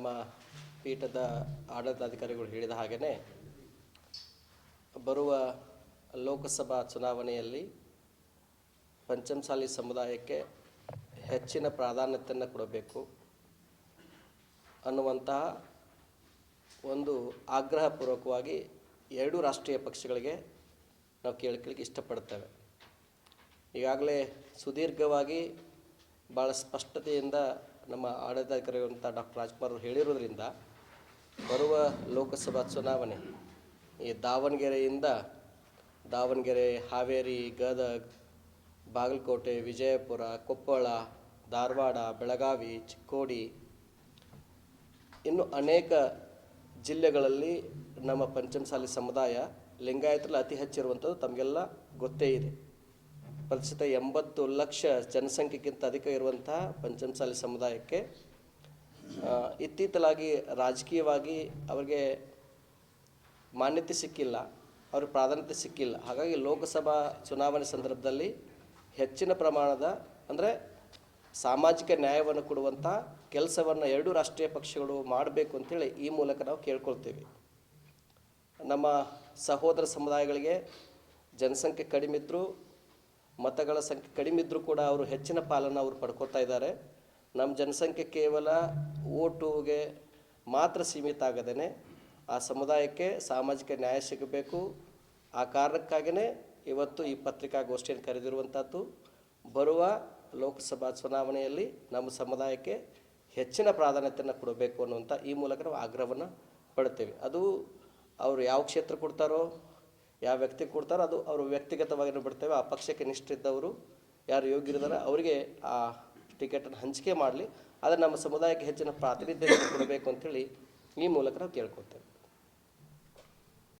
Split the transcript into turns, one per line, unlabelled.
ನಮ್ಮ ಪೀಠದ ಆಡಳಿತಾಧಿಕಾರಿಗಳು ಹೇಳಿದ ಹಾಗೆಯೇ ಬರುವ ಲೋಕಸಭಾ ಚುನಾವಣೆಯಲ್ಲಿ ಪಂಚಮಸಾಲಿ ಸಮುದಾಯಕ್ಕೆ ಹೆಚ್ಚಿನ ಪ್ರಾಧಾನ್ಯತೆಯನ್ನು ಕೊಡಬೇಕು ಅನ್ನುವಂತಹ ಒಂದು ಆಗ್ರಹಪೂರ್ವಕವಾಗಿ ಎರಡೂ ರಾಷ್ಟ್ರೀಯ ಪಕ್ಷಗಳಿಗೆ ನಾವು ಕೇಳಲಿಕ್ಕೆ ಇಷ್ಟಪಡ್ತೇವೆ. ಈಗಾಗಲೇ ಸುದೀರ್ಘವಾಗಿ ಭಾಳ ಸ್ಪಷ್ಟತೆಯಿಂದ ನಮ್ಮ ಆಡಳಿತಾಧಿಕಾರಿಗಳಂಥ ಡಾಕ್ಟರ್ ರಾಜ್ಕುಮಾರ್ ಅವರು ಹೇಳಿರೋದ್ರಿಂದ ಬರುವ ಲೋಕಸಭಾ ಚುನಾವಣೆ ಈ ದಾವಣಗೆರೆ, ಹಾವೇರಿ, ಗದಗ, ಬಾಗಲಕೋಟೆ, ವಿಜಯಪುರ, ಕೊಪ್ಪಳ, ಧಾರವಾಡ, ಬೆಳಗಾವಿ, ಚಿಕ್ಕೋಡಿ ಇನ್ನು ಅನೇಕ ಜಿಲ್ಲೆಗಳಲ್ಲಿ ನಮ್ಮ ಪಂಚಮಸಾಲಿ ಸಮುದಾಯ ಲಿಂಗಾಯತರಲ್ಲಿ ಅತಿ ಹೆಚ್ಚಿರುವಂಥದ್ದು ತಮಗೆಲ್ಲ ಗೊತ್ತೇ ಇದೆ. ಪ್ರತಿಶತ 80 ಲಕ್ಷ ಜನಸಂಖ್ಯೆಗಿಂತ ಅಧಿಕ ಇರುವಂತಹ ಪಂಚಮಸಾಲಿ ಸಮುದಾಯಕ್ಕೆ ಇತ್ತೀಚಲಾಗಿ ರಾಜಕೀಯವಾಗಿ ಅವರಿಗೆ ಮಾನ್ಯತೆ ಸಿಕ್ಕಿಲ್ಲ, ಅವ್ರಿಗೆ ಪ್ರಾಧಾನ್ಯತೆ ಸಿಕ್ಕಿಲ್ಲ. ಹಾಗಾಗಿ ಲೋಕಸಭಾ ಚುನಾವಣೆ ಸಂದರ್ಭದಲ್ಲಿ ಹೆಚ್ಚಿನ ಪ್ರಮಾಣದ ಅಂದರೆ ಸಾಮಾಜಿಕ ನ್ಯಾಯವನ್ನು ಕೊಡುವಂಥ ಕೆಲಸವನ್ನು ಎರಡೂ ರಾಷ್ಟ್ರೀಯ ಪಕ್ಷಗಳು ಮಾಡಬೇಕು ಅಂತೇಳಿ ಈ ಮೂಲಕ ನಾವು ಕೇಳ್ಕೊಳ್ತೀವಿ. ನಮ್ಮ ಸಹೋದರ ಸಮುದಾಯಗಳಿಗೆ ಜನಸಂಖ್ಯೆ ಕಡಿಮೆ ಇದ್ದರೂ, ಮತಗಳ ಸಂಖ್ಯೆ ಕಡಿಮೆ ಇದ್ದರೂ ಕೂಡ ಅವರು ಹೆಚ್ಚಿನ ಪಾಲನ್ನು ಅವರು ಪಡ್ಕೊತಾ ಇದ್ದಾರೆ. ನಮ್ಮ ಜನಸಂಖ್ಯೆ ಕೇವಲ ಓಟುಗೆ ಮಾತ್ರ ಸೀಮಿತ ಆಗದೇ ಆ ಸಮುದಾಯಕ್ಕೆ ಸಾಮಾಜಿಕ ನ್ಯಾಯ ಸಿಗಬೇಕು. ಆ ಕಾರಣಕ್ಕಾಗಿಯೇ ಇವತ್ತು ಈ ಪತ್ರಿಕಾಗೋಷ್ಠಿಯನ್ನು ಕರೆದಿರುವಂಥದ್ದು. ಬರುವ ಲೋಕಸಭಾ ಚುನಾವಣೆಯಲ್ಲಿ ನಮ್ಮ ಸಮುದಾಯಕ್ಕೆ ಹೆಚ್ಚಿನ ಪ್ರಾಧಾನ್ಯತೆಯನ್ನು ಕೊಡಬೇಕು ಅನ್ನುವಂಥ ಈ ಮೂಲಕ ನಾವು ಆಗ್ರಹವನ್ನು ಪಡ್ತೇವೆ. ಅದು ಅವರು ಯಾವ ಕ್ಷೇತ್ರ ಕೊಡ್ತಾರೋ, ಯಾವ ವ್ಯಕ್ತಿ ಕೊಡ್ತಾರೋ ಅದು ಅವರು ವ್ಯಕ್ತಿಗತವಾಗಿ ಬಿಡ್ತೇವೆ. ಆ ಪಕ್ಷಕ್ಕೆ ನಿಷ್ಠಿದ್ದವರು ಯಾರು ಯೋಗ್ಯರಿದ್ದಾರೆ ಅವರಿಗೆ ಆ ಟಿಕೆಟನ್ನು ಹಂಚಿಕೆ ಮಾಡಲಿ, ಆದರೆ ನಮ್ಮ ಸಮುದಾಯಕ್ಕೆ ಹೆಚ್ಚಿನ ಪ್ರಾತಿನಿಧ್ಯ ಕೊಡಬೇಕು ಅಂಥೇಳಿ ಈ ಮೂಲಕ ನಾವು ಕೇಳ್ಕೊಳ್ತೇವೆ.